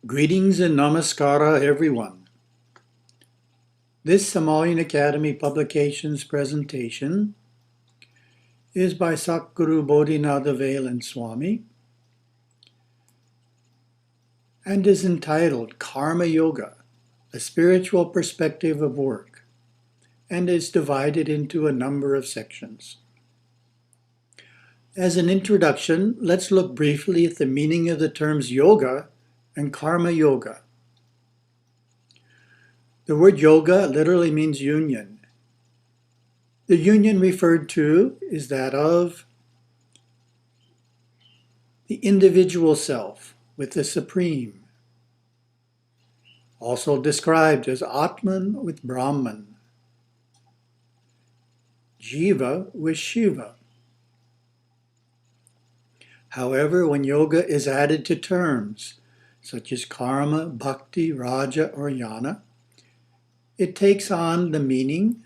Greetings and namaskara, everyone. This Himalayan Academy Publications presentation is by Satguru Bodhinatha Velan Swami and is entitled Karma Yoga, a Spiritual Perspective of Work, and is divided into a number of sections. As an introduction, let's look briefly at the meaning of the terms yoga and karma yoga. The word yoga literally means union. The union referred to is that of the individual self with the Supreme, also described as Atman with Brahman, Jiva with Shiva. However, when yoga is added to terms such as karma, bhakti, raja, or jnana, it takes on the meaning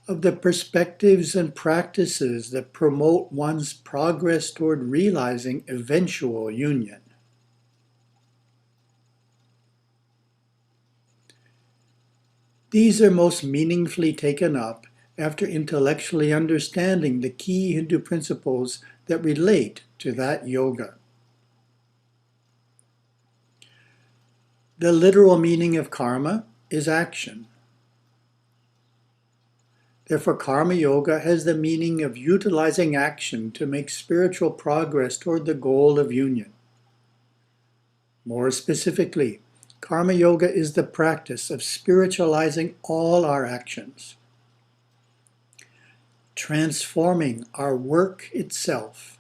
of the perspectives and practices that promote one's progress toward realizing eventual union. These are most meaningfully taken up after intellectually understanding the key Hindu principles that relate to that yoga. The literal meaning of karma is action. Therefore, karma yoga has the meaning of utilizing action to make spiritual progress toward the goal of union. More specifically, karma yoga is the practice of spiritualizing all our actions, transforming our work itself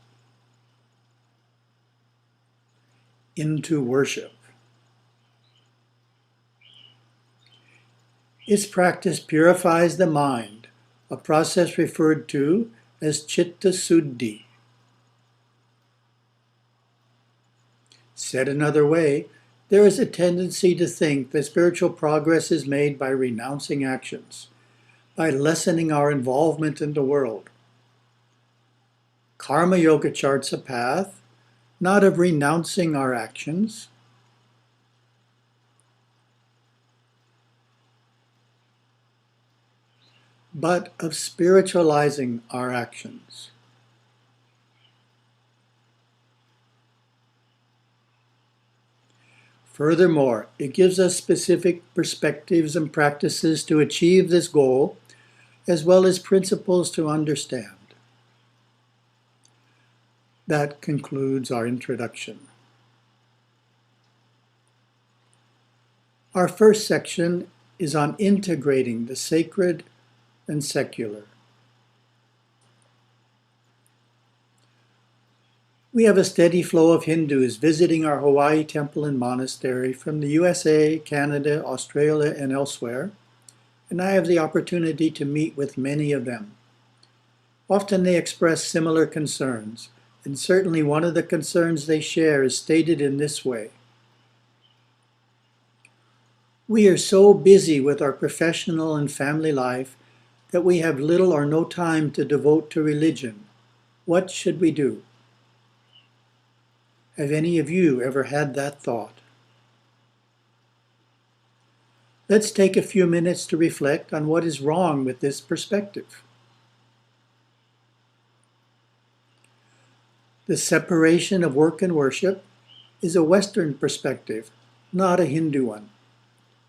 into worship. Its practice purifies the mind, a process referred to as chitta suddhi. Said another way, there is a tendency to think that spiritual progress is made by renouncing actions, by lessening our involvement in the world. Karma yoga charts a path, not of renouncing our actions, but of spiritualizing our actions. Furthermore, it gives us specific perspectives and practices to achieve this goal, as well as principles to understand. That concludes our introduction. Our first section is on integrating the sacred and secular. We have a steady flow of Hindus visiting our Hawaii temple and monastery from the USA, Canada, Australia, and elsewhere, and I have the opportunity to meet with many of them. Often they express similar concerns, and certainly one of the concerns they share is stated in this way. We are so busy with our professional and family life that we have little or no time to devote to religion. What should we do? Have any of you ever had that thought? Let's take a few minutes to reflect on what is wrong with this perspective. The separation of work and worship is a Western perspective, not a Hindu one.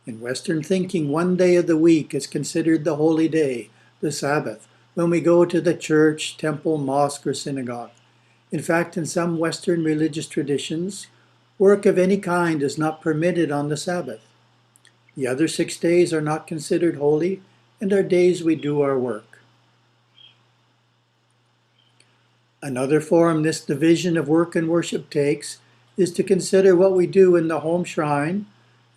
In Western thinking, one day of the week is considered the holy day, the Sabbath, when we go to the church, temple, mosque, or synagogue. In fact, in some Western religious traditions, work of any kind is not permitted on the Sabbath. The other 6 days are not considered holy and are days we do our work. Another form this division of work and worship takes is to consider what we do in the home shrine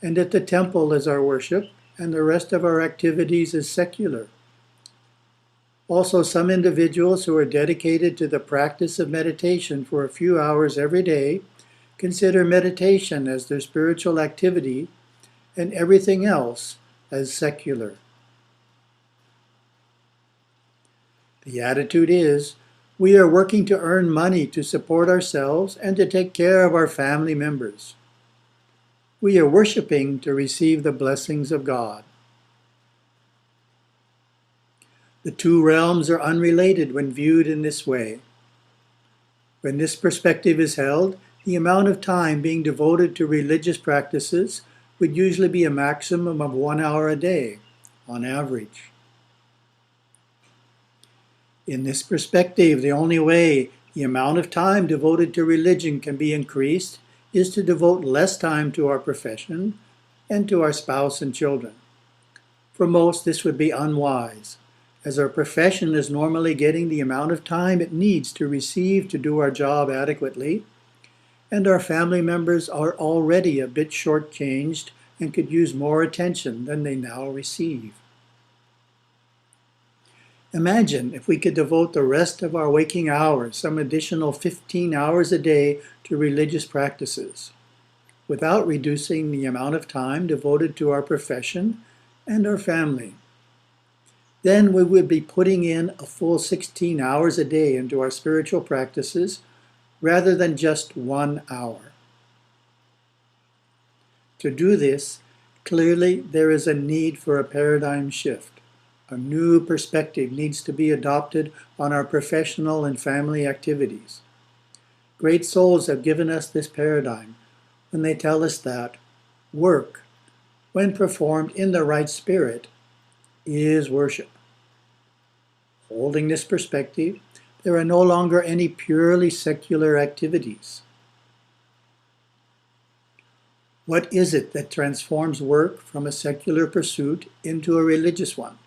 and at the temple as our worship, and the rest of our activities as secular. Also, some individuals who are dedicated to the practice of meditation for a few hours every day consider meditation as their spiritual activity and everything else as secular. The attitude is, we are working to earn money to support ourselves and to take care of our family members. We are worshiping to receive the blessings of God. The two realms are unrelated when viewed in this way. When this perspective is held, the amount of time being devoted to religious practices would usually be a maximum of 1 hour a day, on average. In this perspective, the only way the amount of time devoted to religion can be increased is to devote less time to our profession and to our spouse and children. For most, this would be unwise, as our profession is normally getting the amount of time it needs to receive to do our job adequately, and our family members are already a bit shortchanged and could use more attention than they now receive. Imagine if we could devote the rest of our waking hours, some additional 15 hours a day, to religious practices, without reducing the amount of time devoted to our profession and our family. Then we would be putting in a full 16 hours a day into our spiritual practices rather than just 1 hour. To do this, clearly there is a need for a paradigm shift. A new perspective needs to be adopted on our professional and family activities. Great souls have given us this paradigm when they tell us that work, when performed in the right spirit, is worship. Holding this perspective, there are no longer any purely secular activities. What is it that transforms work from a secular pursuit into a religious one?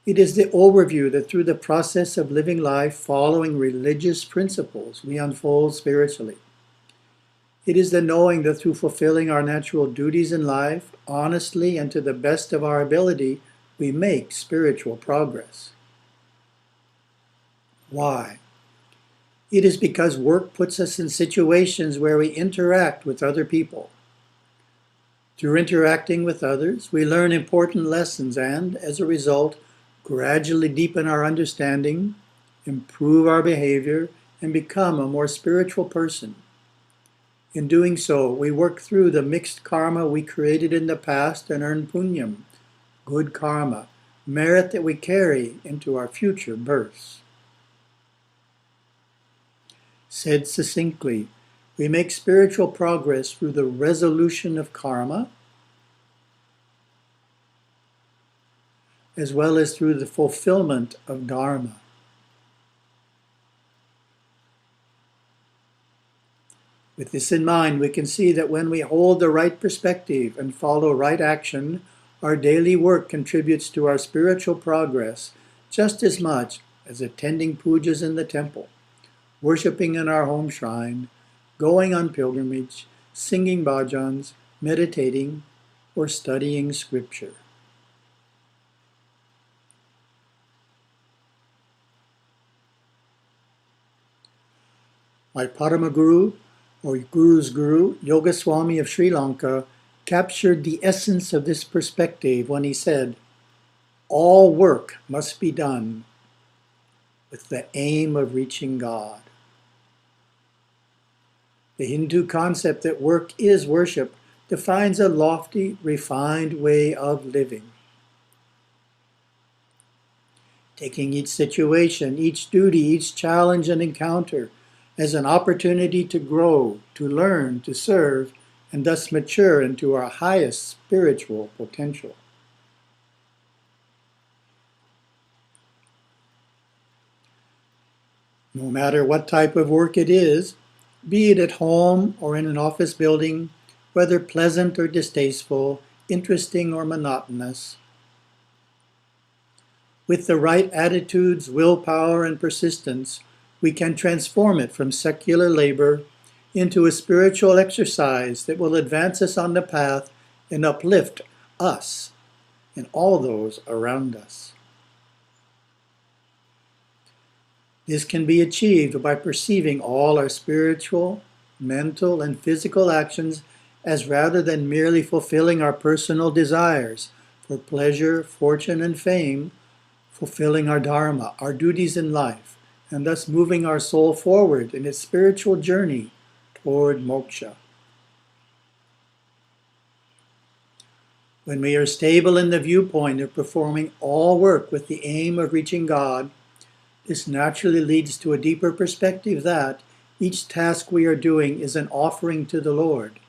It is the overview that through the process of living life following religious principles, we unfold spiritually. It is the knowing that through fulfilling our natural duties in life, honestly and to the best of our ability, we make spiritual progress. Why? It is because work puts us in situations where we interact with other people. Through interacting with others, we learn important lessons and, as a result, gradually deepen our understanding, improve our behavior, and become a more spiritual person. In doing so, we work through the mixed karma we created in the past and earn punyam, good karma, merit that we carry into our future births. Said succinctly, we make spiritual progress through the resolution of karma, as well as through the fulfillment of dharma. With this in mind, we can see that when we hold the right perspective and follow right action, our daily work contributes to our spiritual progress just as much as attending pujas in the temple, worshiping in our home shrine, going on pilgrimage, singing bhajans, meditating, or studying scripture. My Paramaguru, or Guru's Guru, Yoga Swami of Sri Lanka, captured the essence of this perspective when he said, "All work must be done with the aim of reaching God." The Hindu concept that work is worship defines a lofty, refined way of living. Taking each situation, each duty, each challenge and encounter as an opportunity to grow, to learn, to serve, and thus mature into our highest spiritual potential. No matter what type of work it is, be it at home or in an office building, whether pleasant or distasteful, interesting or monotonous, with the right attitudes, willpower, and persistence, we can transform it from secular labor into a spiritual exercise that will advance us on the path and uplift us and all those around us. This can be achieved by perceiving all our spiritual, mental, and physical actions as rather than merely fulfilling our personal desires for pleasure, fortune, and fame, fulfilling our dharma, our duties in life, and thus moving our soul forward in its spiritual journey toward moksha. When we are stable in the viewpoint of performing all work with the aim of reaching God, this naturally leads to a deeper perspective that each task we are doing is an offering to the Lord.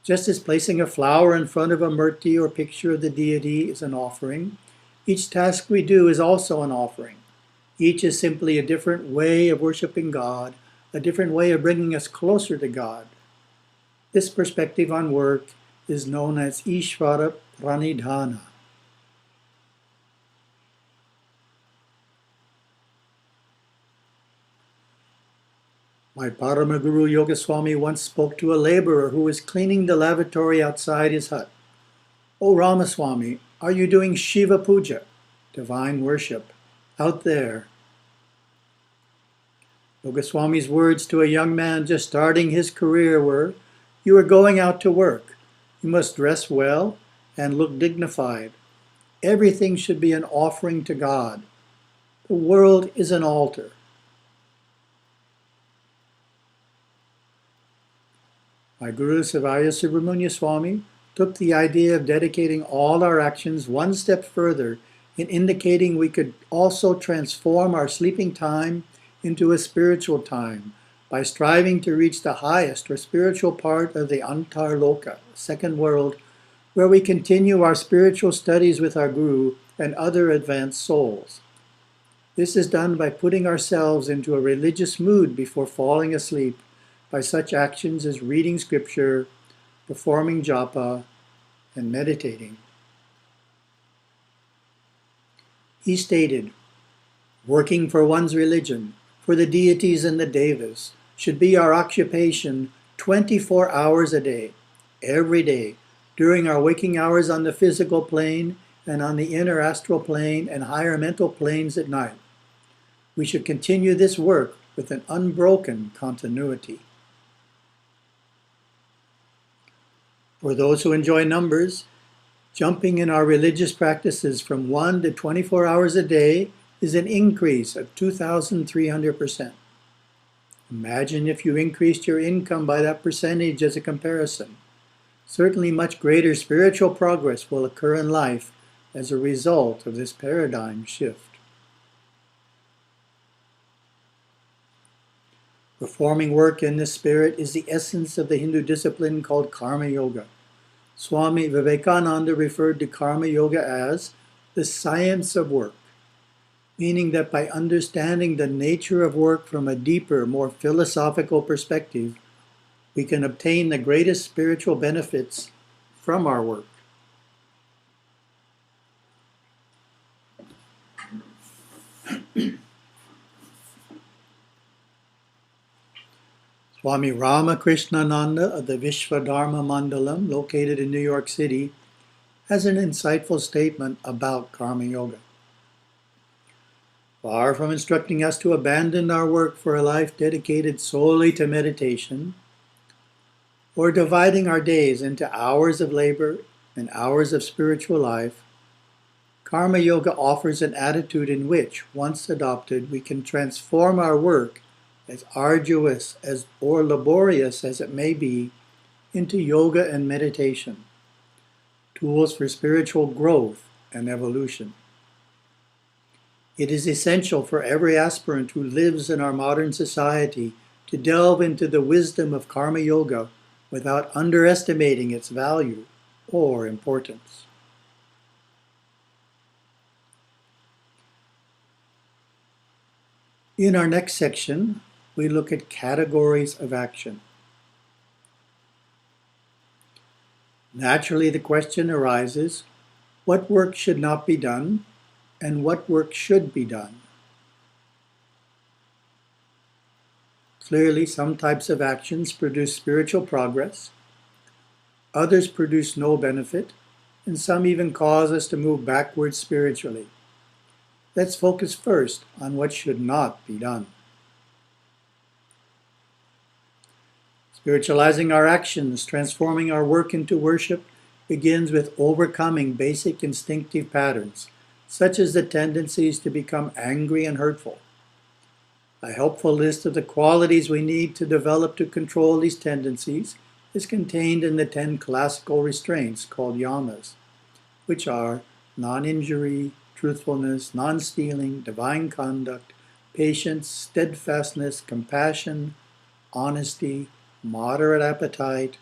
Just as placing a flower in front of a murti or picture of the deity is an offering, each task we do is also an offering. Each is simply a different way of worshiping God, a different way of bringing us closer to God. This perspective on work is known as Ishvara Pranidhana. My Paramaguru Yogaswami once spoke to a laborer who was cleaning the lavatory outside his hut. "Oh Ramaswami, are you doing Shiva Puja, divine worship, out there?" Yogaswami's words to a young man just starting his career were, "You are going out to work. You must dress well and look dignified. Everything should be an offering to God. The world is an altar." My Guru Sevaya Subramanya Swami took the idea of dedicating all our actions one step further in indicating we could also transform our sleeping time into a spiritual time by striving to reach the highest or spiritual part of the Antarloka, second world, where we continue our spiritual studies with our Guru and other advanced souls. This is done by putting ourselves into a religious mood before falling asleep by such actions as reading scripture, performing japa, and meditating. He stated, "Working for one's religion, for the deities and the devas, should be our occupation 24 hours a day, every day, during our waking hours on the physical plane and on the inner astral plane and higher mental planes at night. We should continue this work with an unbroken continuity." For those who enjoy numbers, jumping in our religious practices from 1 to 24 hours a day is an increase of 2,300%. Imagine if you increased your income by that percentage as a comparison. Certainly much greater spiritual progress will occur in life as a result of this paradigm shift. Performing work in this spirit is the essence of the Hindu discipline called Karma Yoga. Swami Vivekananda referred to Karma Yoga as the science of work, meaning that by understanding the nature of work from a deeper, more philosophical perspective, we can obtain the greatest spiritual benefits from our work. Swami Ramakrishnananda of the Vishwadharma Mandalam, located in New York City, has an insightful statement about Karma Yoga. Far from instructing us to abandon our work for a life dedicated solely to meditation, or dividing our days into hours of labor and hours of spiritual life, Karma Yoga offers an attitude in which, once adopted, we can transform our work, as arduous or laborious as it may be, into yoga and meditation, tools for spiritual growth and evolution. It is essential for every aspirant who lives in our modern society to delve into the wisdom of Karma Yoga without underestimating its value or importance. In our next section, we look at categories of action. Naturally, the question arises, what work should not be done and what work should be done? Clearly, some types of actions produce spiritual progress, others produce no benefit, and some even cause us to move backwards spiritually. Let's focus first on what should not be done. Spiritualizing our actions, transforming our work into worship, begins with overcoming basic instinctive patterns, such as the tendencies to become angry and hurtful. A helpful list of the qualities we need to develop to control these tendencies is contained in the 10 classical restraints called yamas. which are non-injury, truthfulness, non-stealing, divine conduct, patience, steadfastness, compassion, honesty, moderate appetite,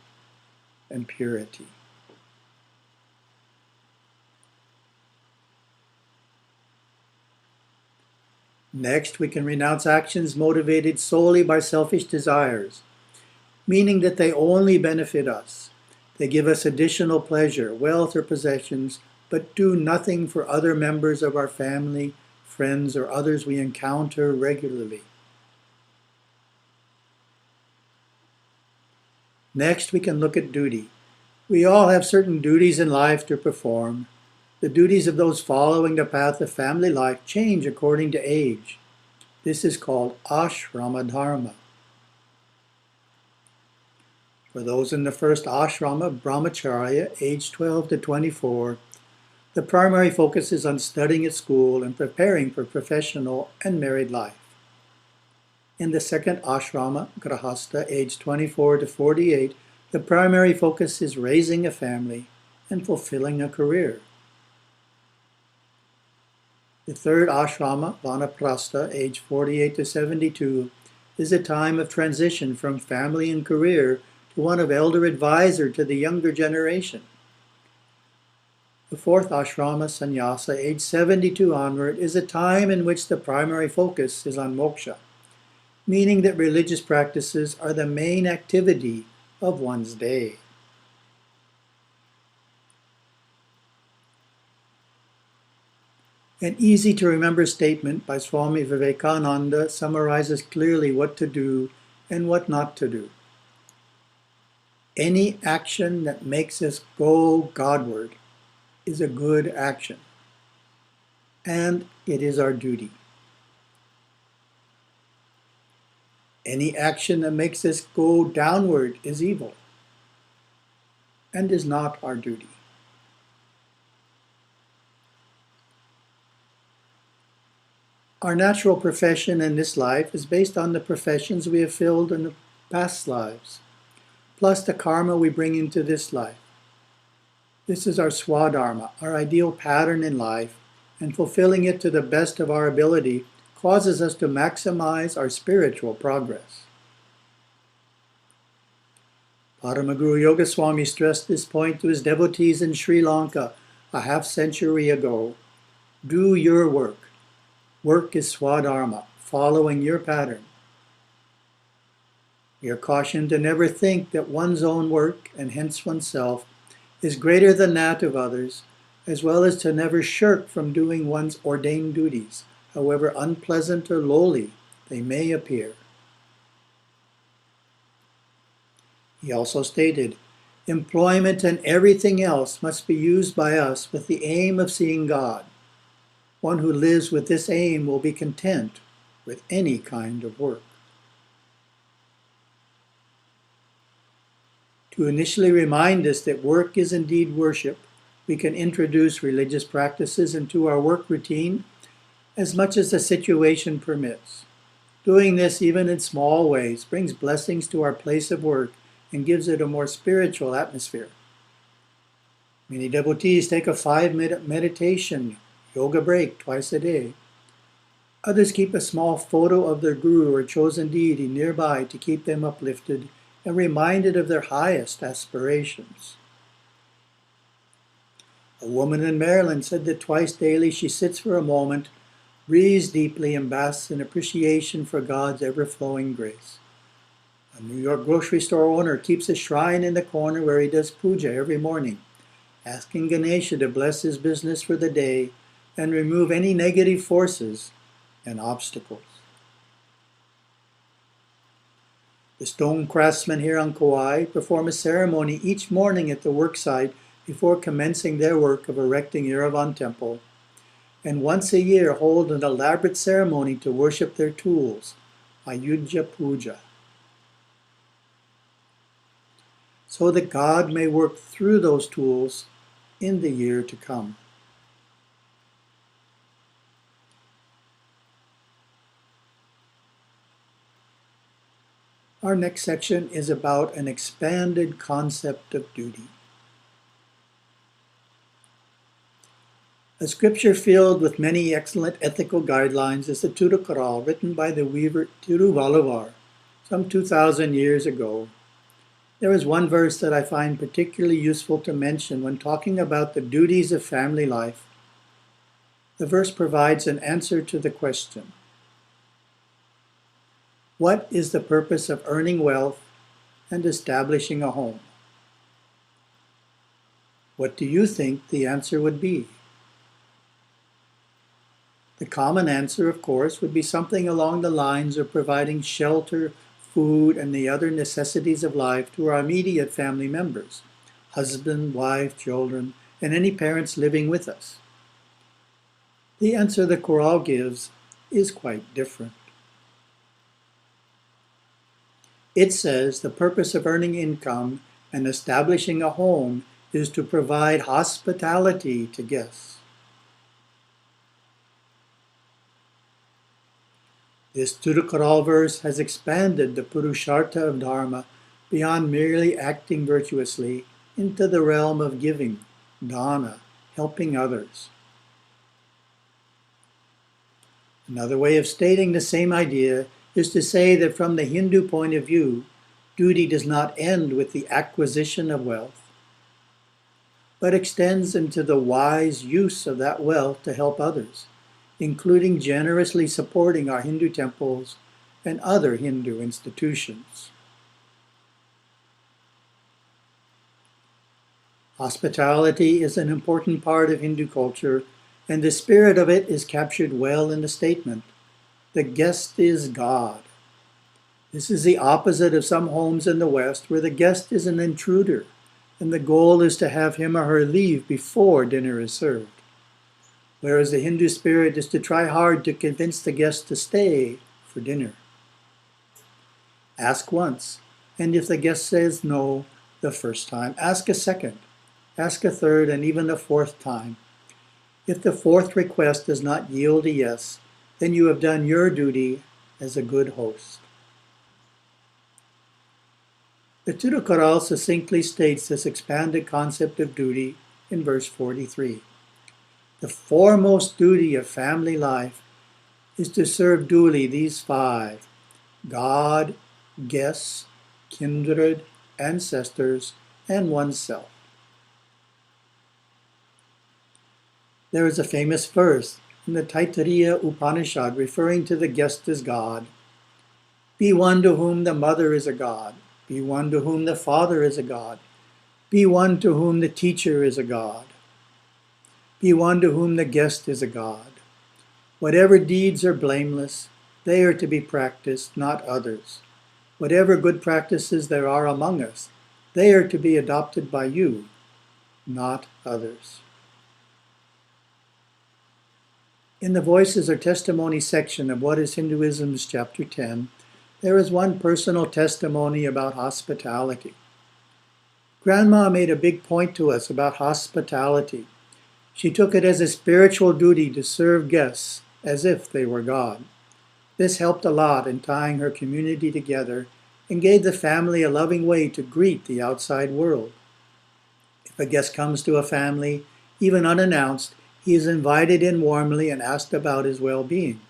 and purity. Next, we can renounce actions motivated solely by selfish desires, meaning that they only benefit us. They give us additional pleasure, wealth, or possessions, but do nothing for other members of our family, friends, or others we encounter regularly. Next, we can look at duty. We all have certain duties in life to perform. The duties of those following the path of family life change according to age. This is called ashrama dharma. For those in the first ashrama, brahmacharya, age 12 to 24, the primary focus is on studying at school and preparing for professional and married life. In the second ashrama, grahastha, age 24 to 48, the primary focus is raising a family and fulfilling a career. The third ashrama, vanaprastha, age 48 to 72, is a time of transition from family and career to one of elder advisor to the younger generation. The fourth ashrama, sannyasa, age 72 onward, is a time in which the primary focus is on moksha, meaning that religious practices are the main activity of one's day. An easy-to-remember statement by Swami Vivekananda summarizes clearly what to do and what not to do. Any action that makes us go Godward is a good action, and it is our duty. Any action that makes us go downward is evil, and is not our duty. Our natural profession in this life is based on the professions we have filled in the past lives, plus the karma we bring into this life. This is our swadharma, our ideal pattern in life, and fulfilling it to the best of our ability causes us to maximize our spiritual progress. Paramaguru Yogaswami stressed this point to his devotees in Sri Lanka a half-century ago. Do your work. Work is swadharma, following your pattern. We are cautioned to never think that one's own work, and hence oneself, is greater than that of others, as well as to never shirk from doing one's ordained duties, however unpleasant or lowly they may appear. He also stated, employment and everything else must be used by us with the aim of seeing God. One who lives with this aim will be content with any kind of work. To initially remind us that work is indeed worship, we can introduce religious practices into our work routine as much as the situation permits. Doing this, even in small ways, brings blessings to our place of work and gives it a more spiritual atmosphere. Many devotees take a 5-minute meditation, yoga break twice a day. Others keep a small photo of their guru or chosen deity nearby to keep them uplifted and reminded of their highest aspirations. A woman in Maryland said that twice daily she sits for a moment, breathes deeply, and basks in appreciation for God's ever-flowing grace. A New York grocery store owner keeps a shrine in the corner where he does puja every morning, asking Ganesha to bless his business for the day and remove any negative forces and obstacles. The stone craftsmen here on Kauai perform a ceremony each morning at the worksite before commencing their work of erecting Yerevan Temple, and once a year hold an elaborate ceremony to worship their tools, Ayodhya Puja, so that God may work through those tools in the year to come. Our next section is about an expanded concept of duty. A scripture filled with many excellent ethical guidelines is the Tirukural, written by the weaver Tiruvalluvar some 2,000 years ago. There is one verse that I find particularly useful to mention when talking about the duties of family life. The verse provides an answer to the question, what is the purpose of earning wealth and establishing a home? What do you think the answer would be? The common answer, of course, would be something along the lines of providing shelter, food, and the other necessities of life to our immediate family members, husband, wife, children, and any parents living with us. The answer the Quran gives is quite different. It says the purpose of earning income and establishing a home is to provide hospitality to guests. This Tirukural verse has expanded the Purushartha of Dharma beyond merely acting virtuously into the realm of giving, dana, helping others. Another way of stating the same idea is to say that from the Hindu point of view, duty does not end with the acquisition of wealth, but extends into the wise use of that wealth to help others, including generously supporting our Hindu temples and other Hindu institutions. Hospitality is an important part of Hindu culture, and the spirit of it is captured well in the statement, the guest is God. This is the opposite of some homes in the West where the guest is an intruder, and the goal is to have him or her leave before dinner is served. Whereas the Hindu spirit is to try hard to convince the guest to stay for dinner. Ask once, and if the guest says no the first time, ask a second, ask a third, and even a fourth time. If the fourth request does not yield a yes, then you have done your duty as a good host. The Tirukural succinctly states this expanded concept of duty in verse 43. The foremost duty of family life is to serve duly these five: God, guests, kindred, ancestors, and oneself. There is a famous verse in the Taittiriya Upanishad referring to the guest as God. Be one to whom the mother is a god. Be one to whom the father is a god. Be one to whom the teacher is a god. Be one to whom the guest is a god. Whatever deeds are blameless, they are to be practiced, not others. Whatever good practices there are among us, they are to be adopted by you, not others. In the Voices or Testimony section of What is Hinduism's Chapter 10, there is one personal testimony about hospitality. Grandma made a big point to us about hospitality. She took it as a spiritual duty to serve guests as if they were God. This helped a lot in tying her community together and gave the family a loving way to greet the outside world. If a guest comes to a family, even unannounced, he is invited in warmly and asked about his well-being.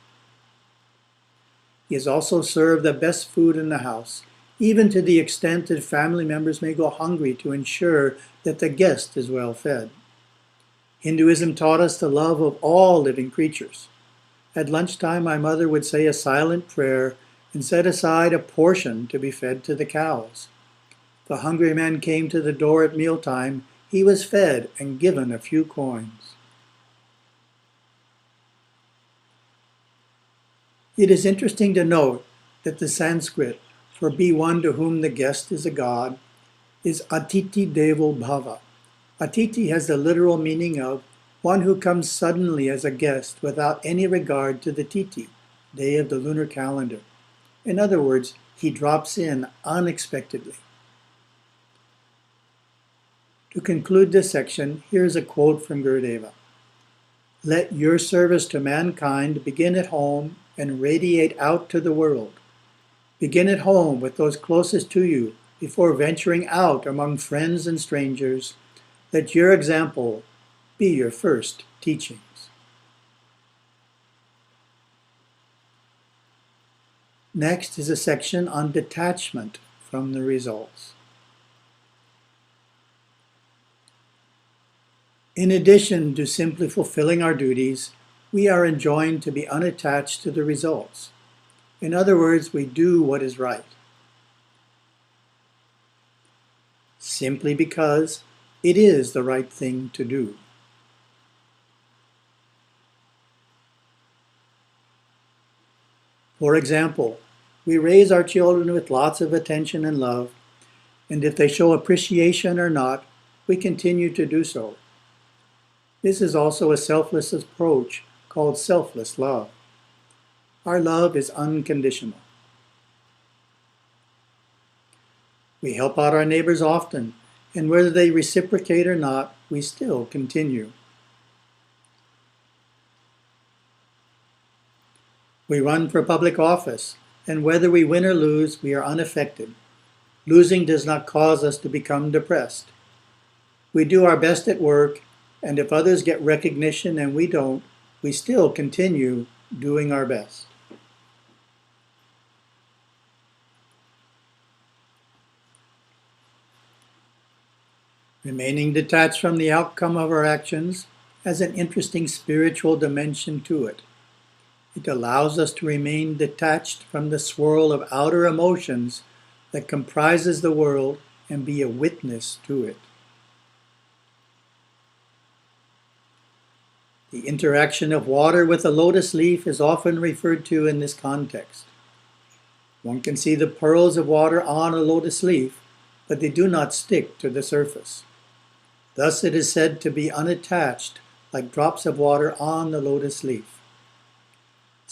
He is also served the best food in the house, even to the extent that family members may go hungry to ensure that the guest is well fed. Hinduism taught us the love of all living creatures. At lunchtime, my mother would say a silent prayer and set aside a portion to be fed to the cows. If a hungry man came to the door at mealtime, he was fed and given a few coins. It is interesting to note that the Sanskrit for be one to whom the guest is a god is Atiti Devo Bhava. Atiti has the literal meaning of one who comes suddenly as a guest without any regard to the Titi, day of the lunar calendar. In other words, he drops in unexpectedly. To conclude this section, here is a quote from Gurudeva. Let your service to mankind begin at home and radiate out to the world. Begin at home with those closest to you before venturing out among friends and strangers. Let your example be your first teachings. Next is a section on detachment from the results. In addition to simply fulfilling our duties, we are enjoined to be unattached to the results. In other words, we do what is right, simply because it is the right thing to do. For example, we raise our children with lots of attention and love, and if they show appreciation or not, we continue to do so. This is also a selfless approach called selfless love. Our love is unconditional. We help out our neighbors often, and whether they reciprocate or not, we still continue. We run for public office, and whether we win or lose, we are unaffected. Losing does not cause us to become depressed. We do our best at work, and if others get recognition and we don't, we still continue doing our best. Remaining detached from the outcome of our actions has an interesting spiritual dimension to it. It allows us to remain detached from the swirl of outer emotions that comprises the world and be a witness to it. The interaction of water with a lotus leaf is often referred to in this context. One can see the pearls of water on a lotus leaf, but they do not stick to the surface. Thus it is said to be unattached, like drops of water on the lotus leaf.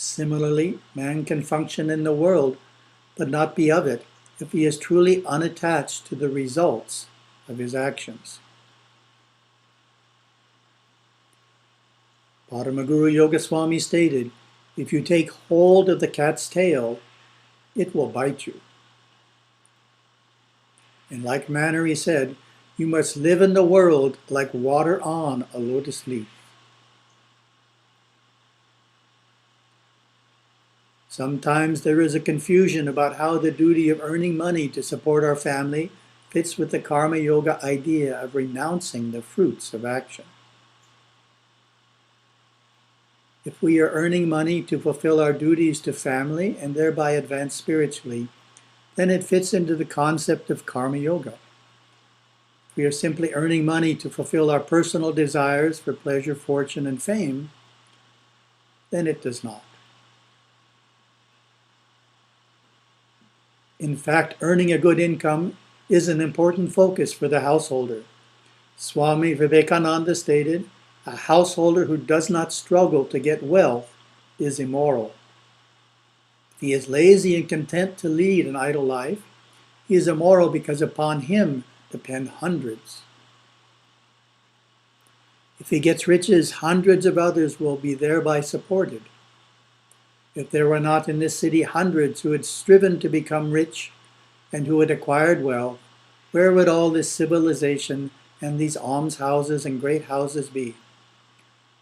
Similarly, man can function in the world, but not be of it, if he is truly unattached to the results of his actions. Paramaguru Yogaswami stated, if you take hold of the cat's tail, it will bite you. In like manner, he said, you must live in the world like water on a lotus leaf. Sometimes there is a confusion about how the duty of earning money to support our family fits with the Karma Yoga idea of renouncing the fruits of action. If we are earning money to fulfill our duties to family and thereby advance spiritually, then it fits into the concept of Karma Yoga. If we are simply earning money to fulfill our personal desires for pleasure, fortune, and fame, then it does not. In fact, earning a good income is an important focus for the householder. Swami Vivekananda stated, a householder who does not struggle to get wealth is immoral. If he is lazy and content to lead an idle life, he is immoral because upon him depend hundreds. If he gets riches, hundreds of others will be thereby supported. If there were not in this city hundreds who had striven to become rich and who had acquired wealth, where would all this civilization and these almshouses and great houses be?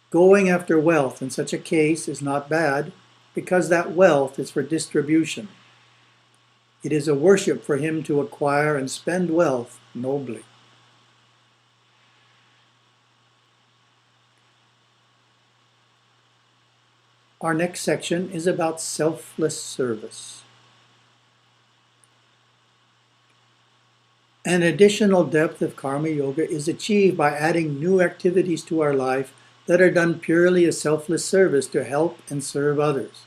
Going after wealth in such a case is not bad, because that wealth is for distribution. It is a worship for him to acquire and spend wealth nobly. Our next section is about selfless service. An additional depth of Karma Yoga is achieved by adding new activities to our life that are done purely as selfless service to help and serve others.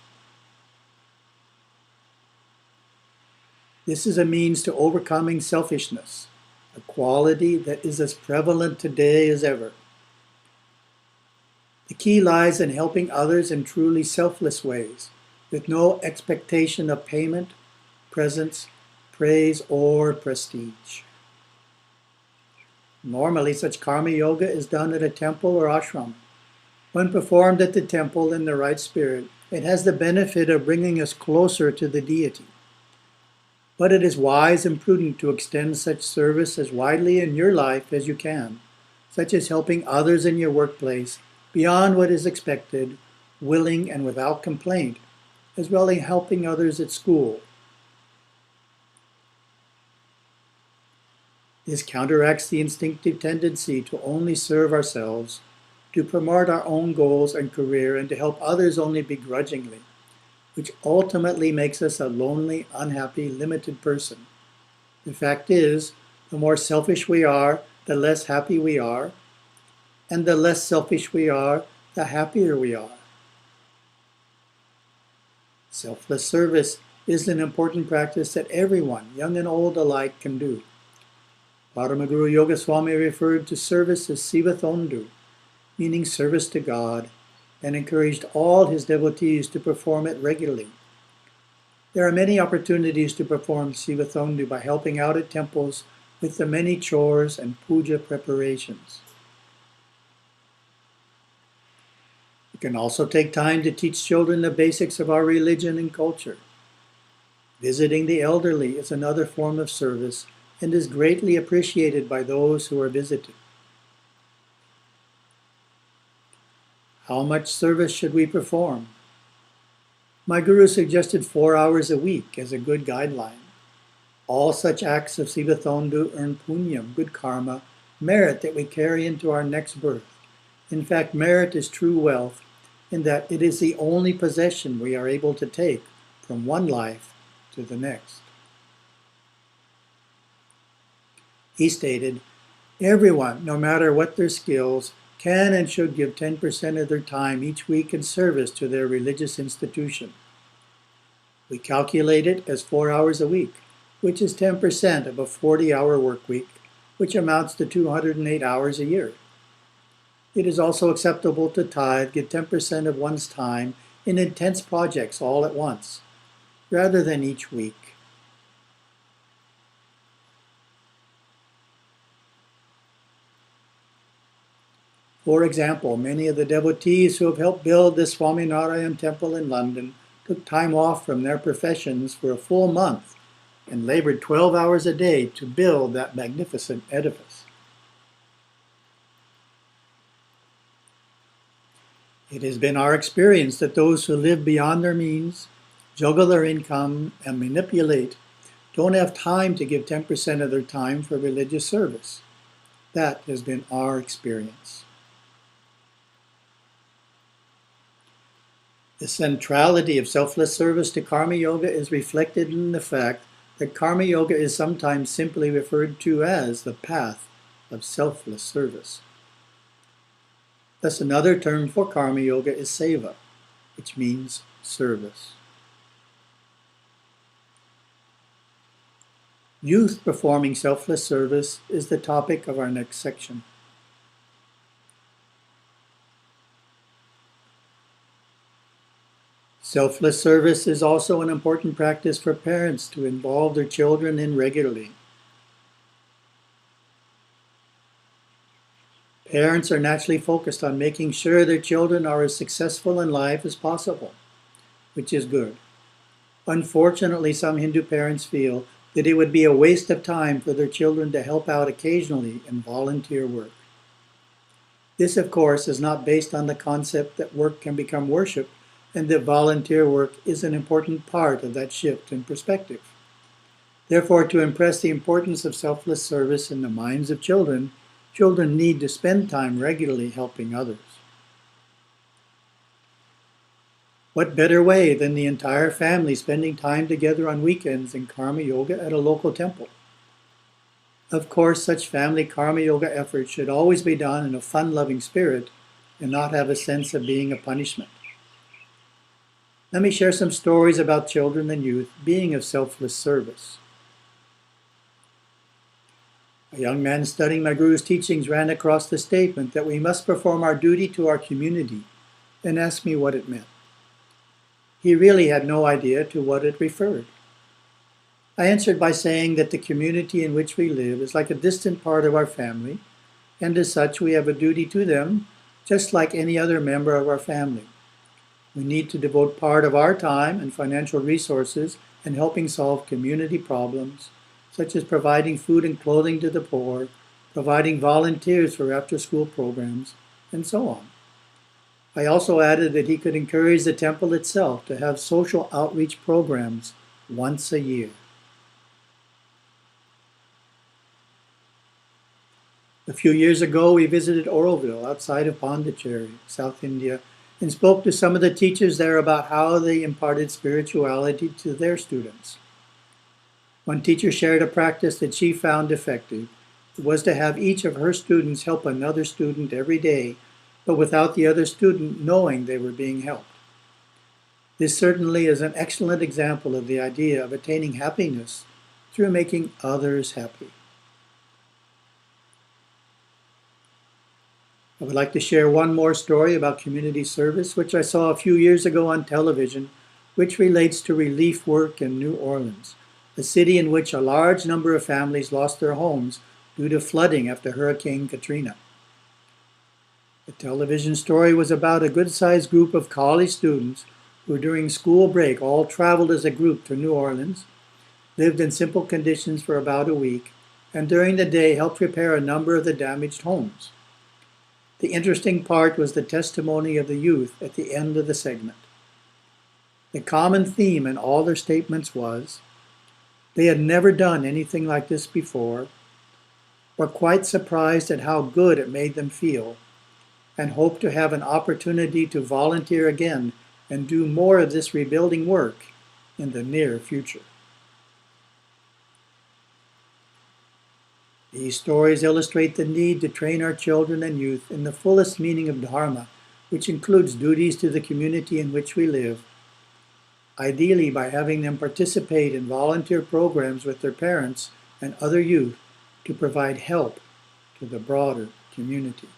This is a means to overcoming selfishness, a quality that is as prevalent today as ever. The key lies in helping others in truly selfless ways, with no expectation of payment, presents, praise, or prestige. Normally, such karma yoga is done at a temple or ashram. When performed at the temple in the right spirit, it has the benefit of bringing us closer to the deity. But it is wise and prudent to extend such service as widely in your life as you can, such as helping others in your workplace beyond what is expected, willing and without complaint, as well as helping others at school. This counteracts the instinctive tendency to only serve ourselves, to promote our own goals and career, and to help others only begrudgingly, which ultimately makes us a lonely, unhappy, limited person. The fact is, the more selfish we are, the less happy we are, and the less selfish we are, the happier we are. Selfless service is an important practice that everyone, young and old alike, can do. Paramaguru Yoga Swami referred to service as seva, meaning service to God, and encouraged all his devotees to perform it regularly. There are many opportunities to perform seva by helping out at temples with the many chores and puja preparations. You can also take time to teach children the basics of our religion and culture. Visiting the elderly is another form of service and is greatly appreciated by those who are visited. How much service should we perform? My guru suggested 4 hours a week as a good guideline. All such acts of seva earn punyam, good karma, merit that we carry into our next birth. In fact, merit is true wealth in that it is the only possession we are able to take from one life to the next. He stated, everyone, no matter what their skills, can and should give 10% of their time each week in service to their religious institution. We calculate it as 4 hours a week, which is 10% of a 40-hour work week, which amounts to 208 hours a year. It is also acceptable to tithe, give 10% of one's time in intense projects all at once, rather than each week. For example, many of the devotees who have helped build the Swaminarayan temple in London took time off from their professions for a full month and labored 12 hours a day to build that magnificent edifice. It has been our experience that those who live beyond their means, juggle their income, and manipulate don't have time to give 10% of their time for religious service. That has been our experience. The centrality of selfless service to karma yoga is reflected in the fact that karma yoga is sometimes simply referred to as the path of selfless service. Thus, another term for karma yoga is seva, which means service. Youth performing selfless service is the topic of our next section. Selfless service is also an important practice for parents to involve their children in regularly. Parents are naturally focused on making sure their children are as successful in life as possible, which is good. Unfortunately, some Hindu parents feel that it would be a waste of time for their children to help out occasionally in volunteer work. This, of course, is not based on the concept that work can become worship, and that volunteer work is an important part of that shift in perspective. Therefore, to impress the importance of selfless service in the minds of children, children need to spend time regularly helping others. What better way than the entire family spending time together on weekends in karma yoga at a local temple? Of course, such family karma yoga efforts should always be done in a fun-loving spirit and not have a sense of being a punishment. Let me share some stories about children and youth being of selfless service. A young man studying my guru's teachings ran across the statement that we must perform our duty to our community and asked me what it meant. He really had no idea to what it referred. I answered by saying that the community in which we live is like a distant part of our family, and as such we have a duty to them, just like any other member of our family. We need to devote part of our time and financial resources in helping solve community problems, such as providing food and clothing to the poor, providing volunteers for after-school programs, and so on. I also added that he could encourage the temple itself to have social outreach programs once a year. A few years ago, we visited Oroville outside of Pondicherry, South India, and spoke to some of the teachers there about how they imparted spirituality to their students. One teacher shared a practice that she found effective. It was to have each of her students help another student every day, but without the other student knowing they were being helped. This certainly is an excellent example of the idea of attaining happiness through making others happy. I would like to share one more story about community service, which I saw a few years ago on television, which relates to relief work in New Orleans, a city in which a large number of families lost their homes due to flooding after Hurricane Katrina. The television story was about a good-sized group of college students who during school break all traveled as a group to New Orleans, lived in simple conditions for about a week, and during the day helped repair a number of the damaged homes. The interesting part was the testimony of the youth at the end of the segment. The common theme in all their statements was, they had never done anything like this before, were quite surprised at how good it made them feel, and hoped to have an opportunity to volunteer again and do more of this rebuilding work in the near future. These stories illustrate the need to train our children and youth in the fullest meaning of Dharma, which includes duties to the community in which we live, ideally by having them participate in volunteer programs with their parents and other youth to provide help to the broader community.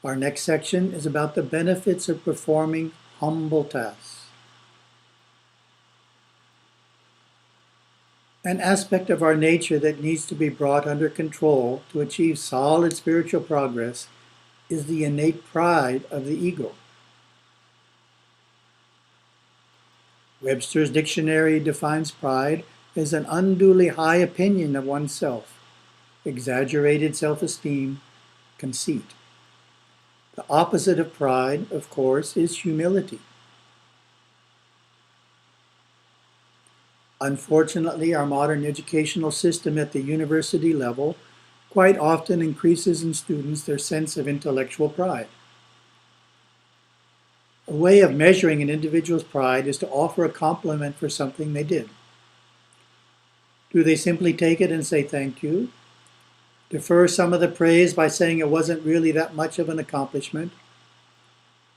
Our next section is about the benefits of performing humble tasks. An aspect of our nature that needs to be brought under control to achieve solid spiritual progress is the innate pride of the ego. Webster's dictionary defines pride as an unduly high opinion of oneself, exaggerated self-esteem, conceit. The opposite of pride, of course, is humility. Unfortunately, our modern educational system at the university level quite often increases in students their sense of intellectual pride. A way of measuring an individual's pride is to offer a compliment for something they did. Do they simply take it and say thank you? Defer some of the praise by saying it wasn't really that much of an accomplishment?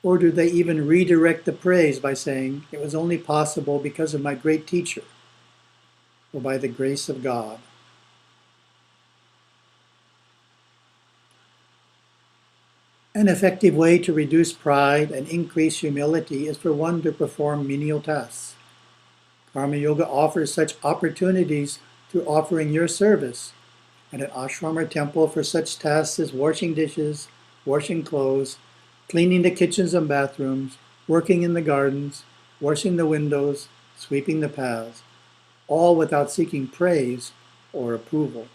Or do they even redirect the praise by saying it was only possible because of my great teacher, or by the grace of God? An effective way to reduce pride and increase humility is for one to perform menial tasks. Karma Yoga offers such opportunities through offering your service at an ashram or temple for such tasks as washing dishes, washing clothes, cleaning the kitchens and bathrooms, working in the gardens, washing the windows, sweeping the paths, all without seeking praise or approval.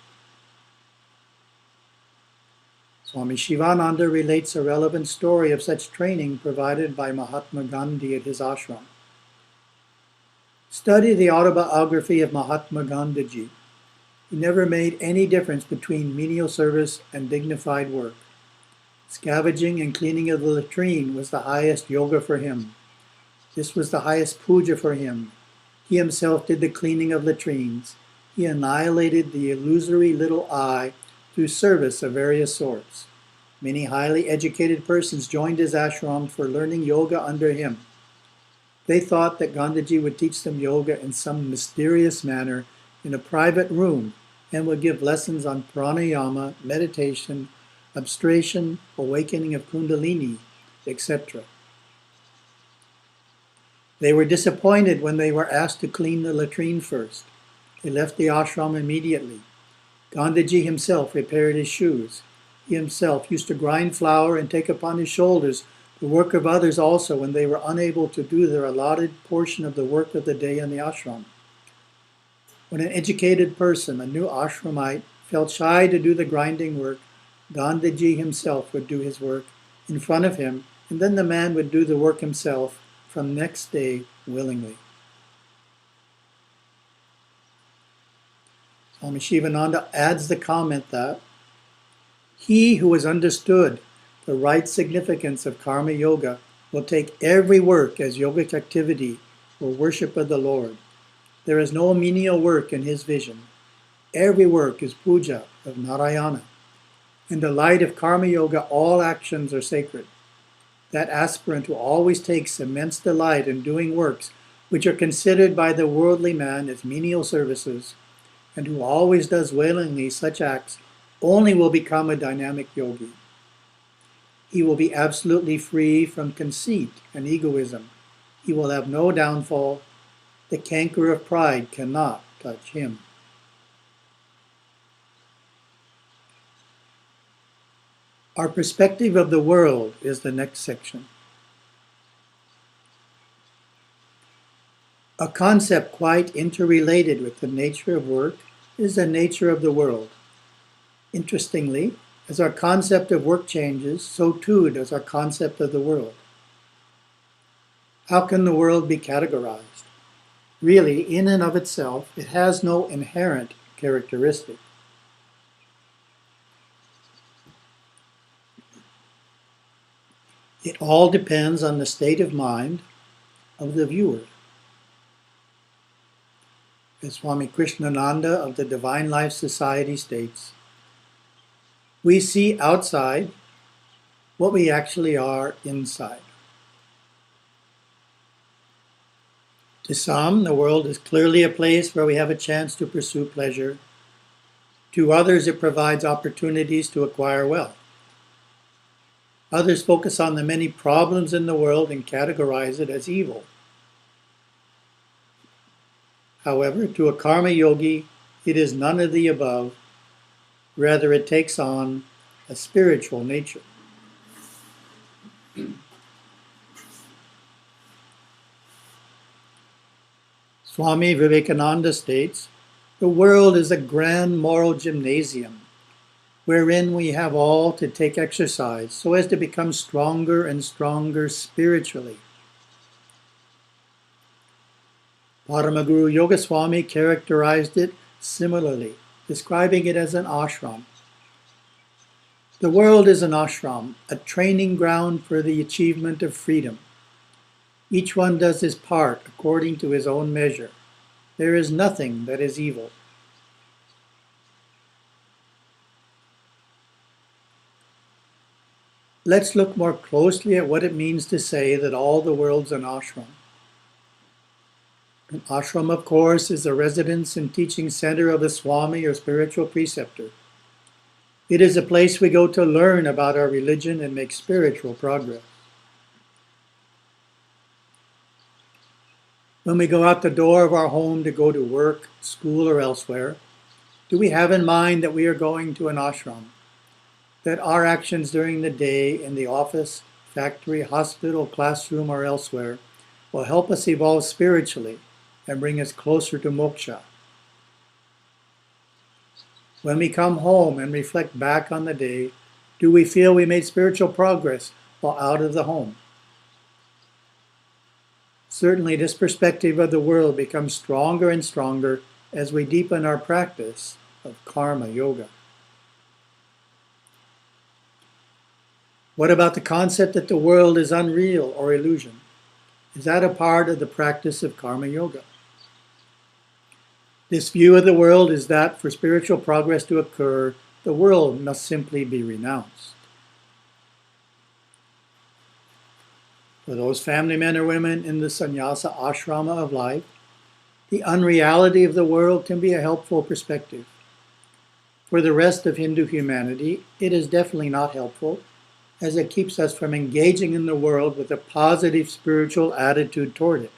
Swami Shivananda relates a relevant story of such training provided by Mahatma Gandhi at his ashram. Study the autobiography of Mahatma Gandhiji. He never made any difference between menial service and dignified work. Scavenging and cleaning of the latrine was the highest yoga for him. This was the highest puja for him. He himself did the cleaning of latrines. He annihilated the illusory little I through service of various sorts. Many highly educated persons joined his ashram for learning yoga under him. They thought that Gandhiji would teach them yoga in some mysterious manner in a private room and would give lessons on pranayama, meditation, abstraction, awakening of kundalini, etc. They were disappointed when they were asked to clean the latrine first. They left the ashram immediately. Gandhiji himself repaired his shoes. He himself used to grind flour and take upon his shoulders the work of others also when they were unable to do their allotted portion of the work of the day in the ashram. When an educated person, a new ashramite, felt shy to do the grinding work, Gandhiji himself would do his work in front of him, and then the man would do the work himself from next day willingly. Swami Shivananda adds the comment that he who has understood the right significance of karma yoga will take every work as yogic activity or worship of the Lord. There is no menial work in his vision. Every work is puja of Narayana. In the light of karma yoga, all actions are sacred. That aspirant who always takes immense delight in doing works which are considered by the worldly man as menial services, and who always does willingly such acts, only will become a dynamic yogi. He will be absolutely free from conceit and egoism. He will have no downfall. The canker of pride cannot touch him. Our perspective of the world is the next section. A concept quite interrelated with the nature of work is the nature of the world. Interestingly, as our concept of work changes, so too does our concept of the world. How can the world be categorized? Really, in and of itself, it has no inherent characteristic. It all depends on the state of mind of the viewer. As Swami Krishnananda of the Divine Life Society states, we see outside what we actually are inside. To some, the world is clearly a place where we have a chance to pursue pleasure. To others, it provides opportunities to acquire wealth. Others focus on the many problems in the world and categorize it as evil. However, to a karma yogi, it is none of the above. Rather, it takes on a spiritual nature. Swami Vivekananda states, the world is a grand moral gymnasium, wherein we have all to take exercise so as to become stronger and stronger spiritually. Paramaguru Yogaswami characterized it similarly, describing it as an ashram. The world is an ashram, a training ground for the achievement of freedom. Each one does his part according to his own measure. There is nothing that is evil. Let's look more closely at what it means to say that all the world's an ashram. An ashram, of course, is the residence and teaching center of a swami or spiritual preceptor. It is a place we go to learn about our religion and make spiritual progress. When we go out the door of our home to go to work, school, or elsewhere, do we have in mind that we are going to an ashram? That our actions during the day in the office, factory, hospital, classroom, or elsewhere will help us evolve spiritually and bring us closer to moksha? When we come home and reflect back on the day, do we feel we made spiritual progress while out of the home? Certainly, this perspective of the world becomes stronger and stronger as we deepen our practice of karma yoga. What about the concept that the world is unreal or illusion? Is that a part of the practice of karma yoga? This view of the world is that for spiritual progress to occur, the world must simply be renounced. For those family men or women in the sannyasa ashrama of life, the unreality of the world can be a helpful perspective. For the rest of Hindu humanity, it is definitely not helpful, as it keeps us from engaging in the world with a positive spiritual attitude toward it.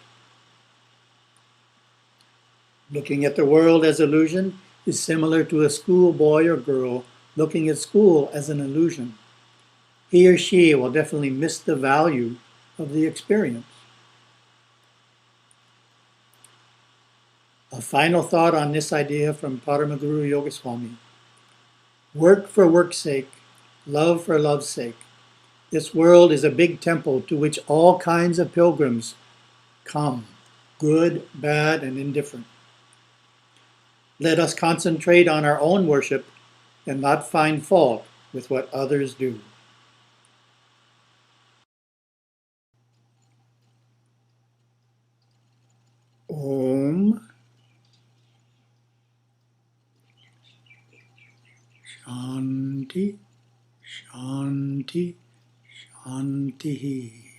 Looking at the world as illusion is similar to a schoolboy or girl looking at school as an illusion. He or she will definitely miss the value of the experience. A final thought on this idea from Paramaguru Yogaswami. Work for work's sake, love for love's sake. This world is a big temple to which all kinds of pilgrims come, good, bad, and indifferent. Let us concentrate on our own worship and not find fault with what others do. Om Shanti Shanti Shanti.